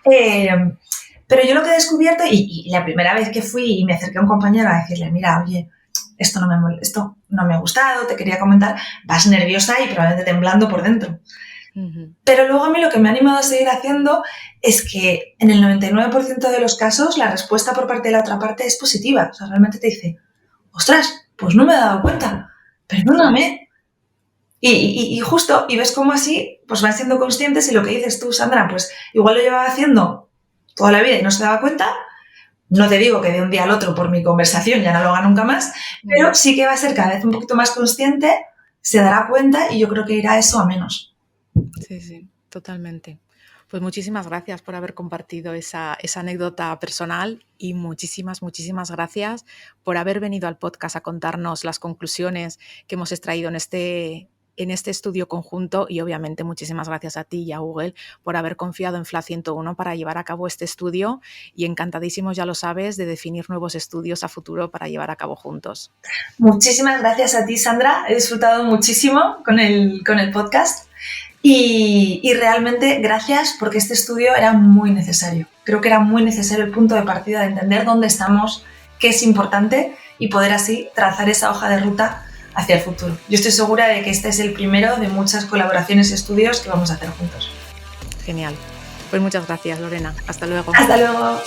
Pero yo lo que he descubierto, y la primera vez que fui y me acerqué a un compañero a decirle, mira, oye, esto no me ha gustado, te quería comentar, vas nerviosa y probablemente temblando por dentro. Uh-huh. Pero luego a mí lo que me ha animado a seguir haciendo es que en el 99% de los casos la respuesta por parte de la otra parte es positiva. O sea, realmente te dice, ostras, pues no me he dado cuenta, perdóname. Y justo, y ves cómo así pues van siendo conscientes, y lo que dices tú, Sandra, pues igual lo llevaba haciendo toda la vida y no se daba cuenta. No te digo que de un día al otro por mi conversación ya no lo haga nunca más, pero sí que va a ser cada vez un poquito más consciente, se dará cuenta y yo creo que irá eso a menos. Sí, totalmente. Pues muchísimas gracias por haber compartido esa anécdota personal y muchísimas gracias por haber venido al podcast a contarnos las conclusiones que hemos extraído en este estudio conjunto, y obviamente muchísimas gracias a ti y a Google por haber confiado en FLA 101 para llevar a cabo este estudio, y encantadísimos, ya lo sabes, de definir nuevos estudios a futuro para llevar a cabo juntos. Muchísimas gracias a ti, Sandra. He disfrutado muchísimo con el podcast. Y realmente gracias, porque este estudio era muy necesario. Creo que era muy necesario el punto de partida de entender dónde estamos, qué es importante, y poder así trazar esa hoja de ruta hacia el futuro. Yo estoy segura de que este es el primero de muchas colaboraciones y estudios que vamos a hacer juntos. Genial. Pues muchas gracias, Lorena. Hasta luego. Hasta luego.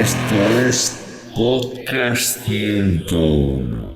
Esto es Podcast 101.